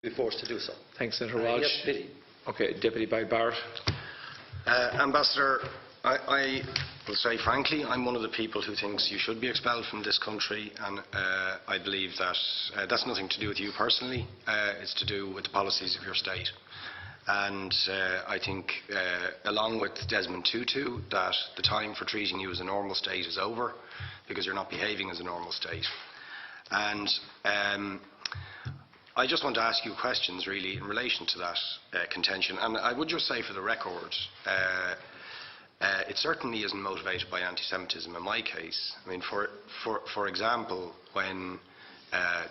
be forced to do so. Thanks, Senator Walsh. Yes, pity. Okay, Deputy by Barrett. Ambassador, I will say frankly, I'm one of the people who thinks you should be expelled from this country, and I believe that that's nothing to do with you personally. It's to do with the policies of your state. And I think, along with Desmond Tutu, that the time for treating you as a normal state is over, because you're not behaving as a normal state. And I just want to ask you questions, really, in relation to that contention. And I would just say, for the record, it certainly isn't motivated by anti-Semitism in my case. I mean, for example, when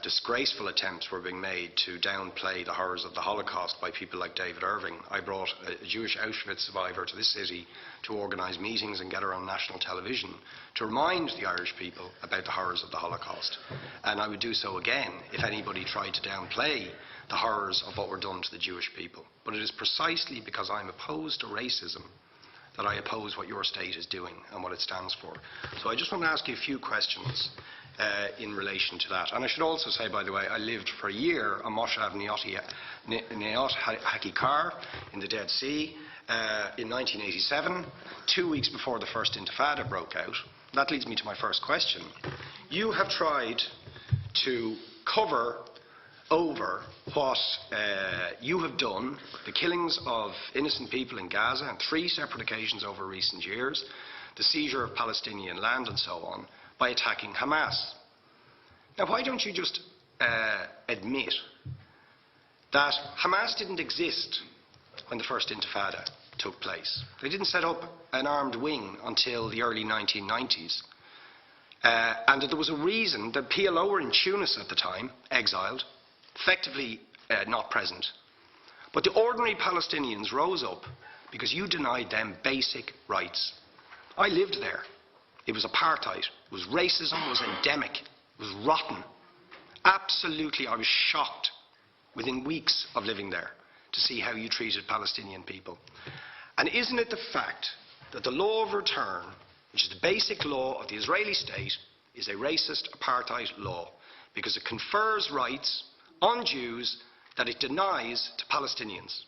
disgraceful attempts were being made to downplay the horrors of the Holocaust by people like David Irving, I brought a Jewish Auschwitz survivor to this city to organise meetings and get her on national television to remind the Irish people about the horrors of the Holocaust. And I would do so again if anybody tried to downplay the horrors of what were done to the Jewish people. But it is precisely because I'm opposed to racism that I oppose what your state is doing and what it stands for. So I just want to ask you a few questions in relation to that. And I should also say, by the way, I lived for a year on Moshav Neot Hakikar in the Dead Sea in 1987, 2 weeks before the first Intifada broke out. That leads me to my first question. You have tried to cover over what you have done, the killings of innocent people in Gaza on 3 separate occasions over recent years, the seizure of Palestinian land and so on, by attacking Hamas. Now, why don't you just admit that Hamas didn't exist when the first Intifada took place? They didn't set up an armed wing until the early 1990s. And that there was a reason that PLO were in Tunis at the time, exiled, effectively not present. But the ordinary Palestinians rose up because you denied them basic rights. I lived there. It was apartheid. It was racism. It was endemic. It was rotten. Absolutely, I was shocked within weeks of living there to see how you treated Palestinian people. And isn't it the fact that the law of return, which is the basic law of the Israeli state, is a racist apartheid law because it confers rights on Jews that it denies to Palestinians?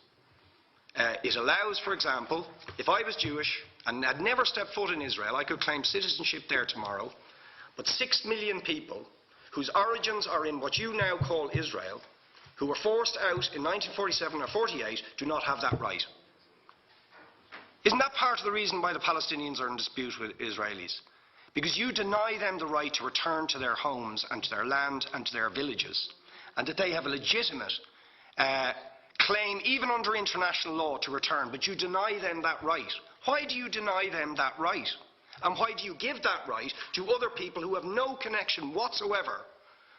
It allows, for example, if I was Jewish and had never stepped foot in Israel, I could claim citizenship there tomorrow, but 6 million people whose origins are in what you now call Israel, who were forced out in 1947 or 48, do not have that right. Isn't that part of the reason why the Palestinians are in dispute with Israelis? Because you deny them the right to return to their homes and to their land and to their villages, and that they have a legitimate claim, even under international law, to return, but you deny them that right. Why do you deny them that right? And why do you give that right to other people who have no connection whatsoever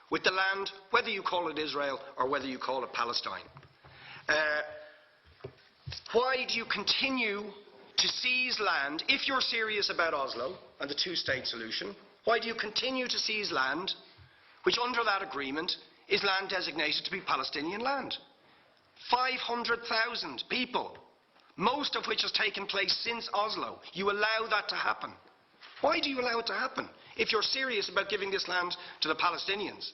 with the land, whether you call it Israel or whether you call it Palestine? Why do you continue to seize land, if you're serious about Oslo and the two-state solution? Why do you continue to seize land, which under that agreement is land designated to be Palestinian land? 500,000 people, most of which has taken place since Oslo. You allow that to happen. Why do you allow it to happen if you're serious about giving this land to the Palestinians?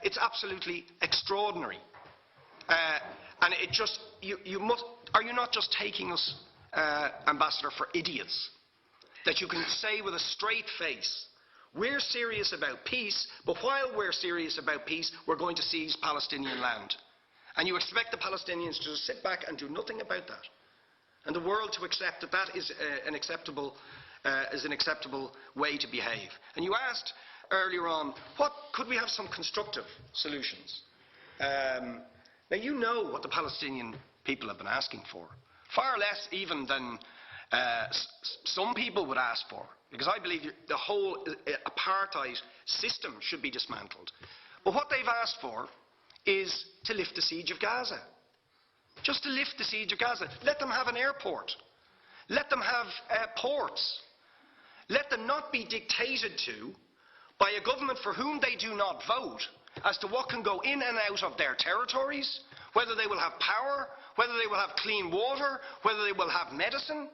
It's absolutely extraordinary. And it just, are you not just taking us, Ambassador, for idiots? That you can say with a straight face, we're serious about peace, but while we're serious about peace, we're going to seize Palestinian land. And you expect the Palestinians to just sit back and do nothing about that. And the world to accept that that is an acceptable way to behave. And you asked earlier on, could we have some constructive solutions? Now you know what the Palestinian people have been asking for. Far less even than some people would ask for. Because I believe the whole apartheid system should be dismantled. But what they've asked for is to lift the siege of Gaza. Just to lift the siege of Gaza. Let them have an airport. Let them have ports. Let them not be dictated to by a government for whom they do not vote as to what can go in and out of their territories, whether they will have power, whether they will have clean water, whether they will have medicine.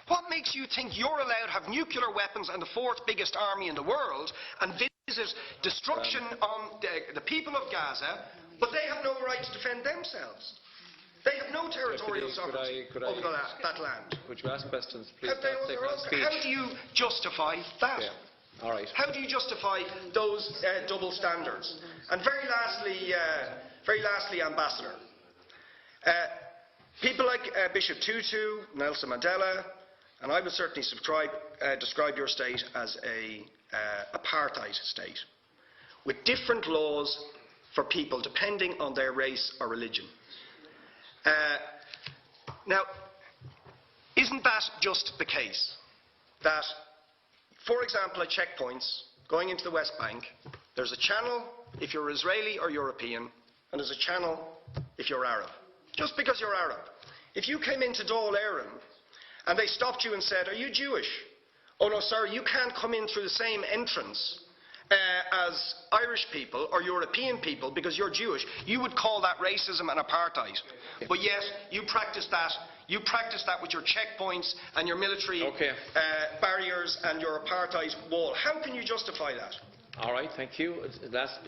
What makes you think you're allowed to have nuclear weapons and the 4th biggest army in the world and visit destruction on the people of Gaza, but they have no right defend themselves. They have no territorial Deputy, sovereignty could I over that land. Could you ask questions, please? Have they Start own taking their on own? speech. How do you justify that? Yeah. All right. How do you justify those double standards? And very lastly, Ambassador, people like Bishop Tutu, Nelson Mandela, and I would certainly describe your state as an apartheid state, with different laws for people depending on their race or religion. Now, isn't that just the case that, for example, at checkpoints going into the West Bank, there's a channel if you're Israeli or European, and there's a channel if you're Arab? Just because you're Arab. If you came into Dáil Éireann and they stopped you and said, "Are you Jewish?" "Oh no, sir, you can't come in through the same entrance as Irish people or European people because you're Jewish," you would call that racism and apartheid. But yet, you practice that with your checkpoints and your military barriers and your apartheid wall. How can you justify that? All right, thank you. Last